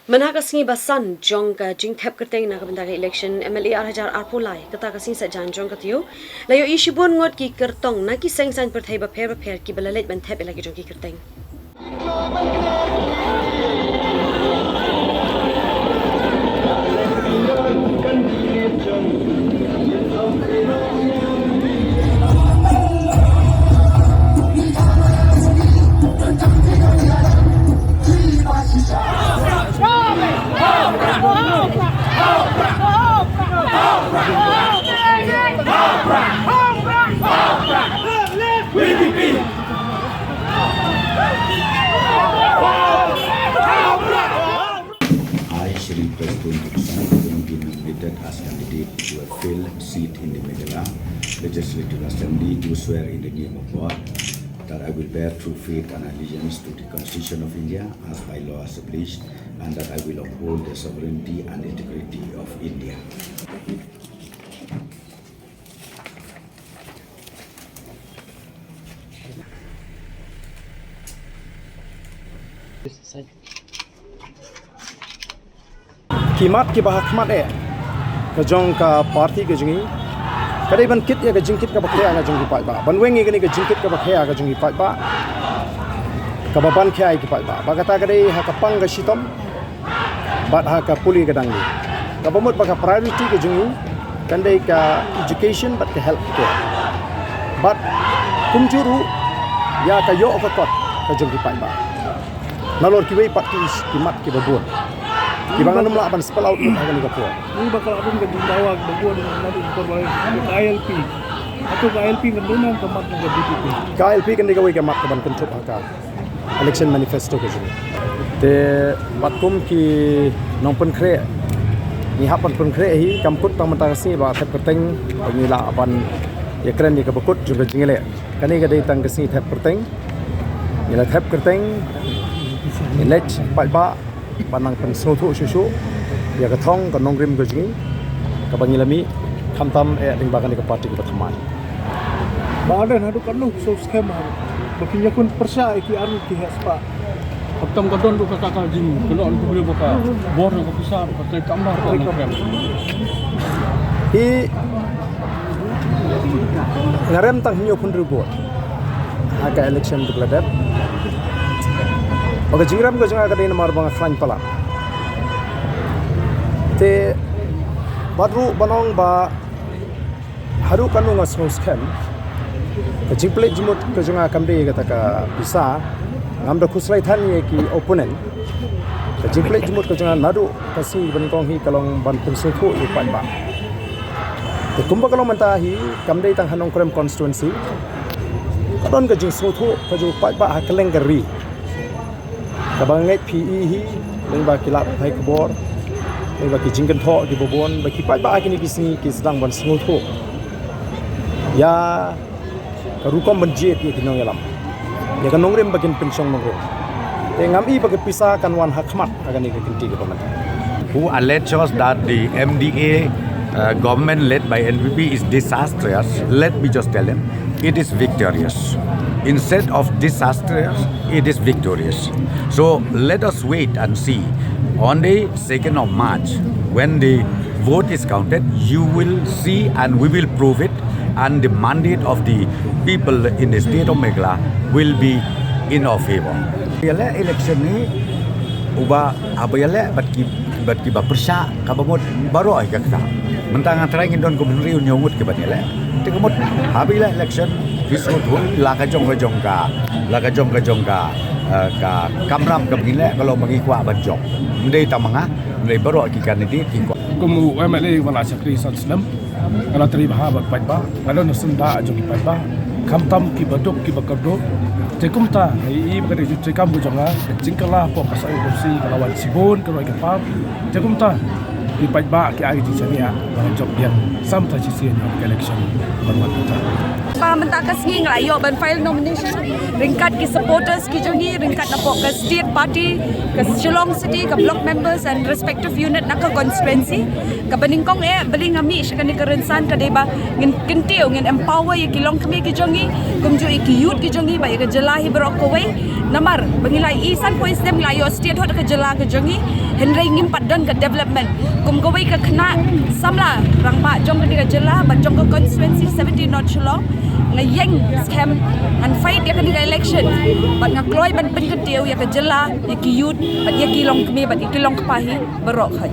Mana kasih basan jong ka jing tap kerteng na kabenda ka election MLA Arhajar Arpolai kata kasih sajan jong katiyo layo isu bon ngot ki kertong na ki seng san perthai ba pher ki balalet ban tap lagi jong ki kerteng as candidate to a filled seat in the Meghalaya Legislative Assembly, do swear in the name of God that I will bear true faith and allegiance to the Constitution of India as by law established, and that I will uphold the sovereignty and integrity of India. Kimat ki bahak mat kajong ka party ke jungi kadai ban kit ya ka jingkit ka bakhya ka jungi pai ba ban wengi gani ka jingkit ka bakhya ka jungi pai ba ka baban khya ki pai ba bagata kadai ha ka pang ka shitom bat ha ka puli ka dangli ka bamut ba ka priority ke jungi kandai ka education bat ka health care bat kumjuru ya ka yo ka kot ka jungi pai ba nalor ki wei pat ki mat ki babun Kibangan namla aban sepalau ut akan ikapur. Ini bakal abang ke dibawa bawa dengan nanti korban KLP atau KLP kendunan kemat dengan DPP. KLP kan dikawai kemat keban kentup haka election manifesto ke sini. Te batkum ki nongpen kre ni hapan pen kre hi kamput pamantasi ba thep perteng pengila aban ya keren ni kabakut juga jingele. Kani ka dei tang kesini thep perteng. Ila thep perteng elect ba panang pensotho susu ya kathong ka nongrim ka jingi ka bangilami khamtam ding bagan ka party ka thaman Badan hadu kanu so skema bakinya kun persa ki aru ki haspa Kaptam kadon du kakak jing kena on boleh buka bor ka besar ka kamar ka program hi ngarem tang hinyo pun rubo aga election tu kladat Oke jingram ko junga kadai namar bang khran pala te badru banong ba haru kanu nga skem ke jingple jimut ko junga kamde kata ka bisa ngamda khuslai than ye ki opponent ke jingple jimut ko junga nadu kasi bankong hi kalong ban pensotho i pan ba te kumba kalong manta hi kamde tang hanong krem constituency kadon ka jing sotho ka ju pa ba hakleng gari Kabangai PE hi lengba kilap thai kbor lengba ki jingkan tho ki bobon ba ki pai ba kini kisni ki sedang ban sngo tho ya karukom banjie ti kinong yalam ya kanong rem bagin pensong nongre te ngam i bag pisa kan wan hakmat agani ki tinti ki pamat who alleges that the MDA government led by NPP is disastrous. Let me just tell them it is victorious. Instead of disastrous, it is victorious. So let us wait and see. On the 2nd of March, when the vote is counted, you will see and we will prove it, and the mandate of the people in the state of Meghalaya will be in our favor. Yala election ni uba abayala bat ki ba persa kabamot baro ay kakta. Mentang antara ngin don gubernur nyawut ke batela. Tikamot habila election Vismut laka jong ka kamram ka bile kalau bagi kwa banjok ndai tamanga ndai baro ki kaniti ki ko kumu MLA wala sakri sanslam kalau teri bahabat paiba kalau nasunda ajo ki paiba khamtam ki badok ki bakardo tekumta i bagari ju tekam bu jonga jingkala po pasai kursi kalawan sibon kalau ki pam tekumta di paiba ki ai di chania banjok yang samta ci sien election banwan ta Pam bentak ke sengi ngelayo ban file nomination ringkat ki supporters ki jongi ringkat napok ke state party ke Shillong City ke block members and respective unit nak ke constituency ke beningkong beli ngami syakani kerensan ke deba ngin kentiu ngin empower ye kilong kami ki jongi kumju ki youth ki jongi ba ye ke jelahi berokowai namar bangilai isan pois dem layo state hot ke jelah ke jongi henry ngimpat dan ke development kum kowai ke kena samla rang ba jong ke jelah ba jong ke constituency 17 not Shillong ngayeng scam and fight ya ke election bat ngakloi ban pen ketiu ya ke jelah ya ki youth bat ya ki long kami bat ki long kepahi berok hai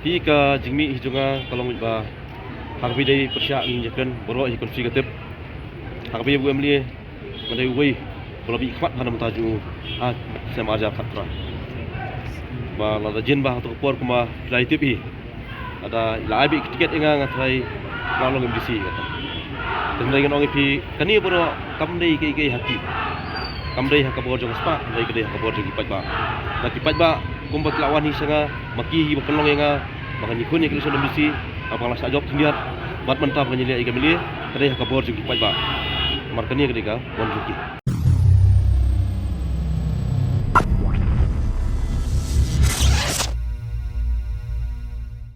hi ka jingmi hijunga kalong ba hangbi dei persya ni jekan borok hi konflik ketep hangbi bu emli madai wei bolabi khmat hanam taju ha sama aja khatra ba la jin ba to por kuma plai tipi ada lai bi tiket inga ngatrai ngalong MDC kata tendai ngon pi kani boro kamdei ke hati kamdei hakabor jong spa dai ke hakabor jong ipat ba na ipat ba kumbat lawan hi sanga maki hi bakelong inga makani kun ke so MDC apala sa job tindiat bat mantap ngani le ikamili kadai hakabor jong ipat ba markani ke dika wan juki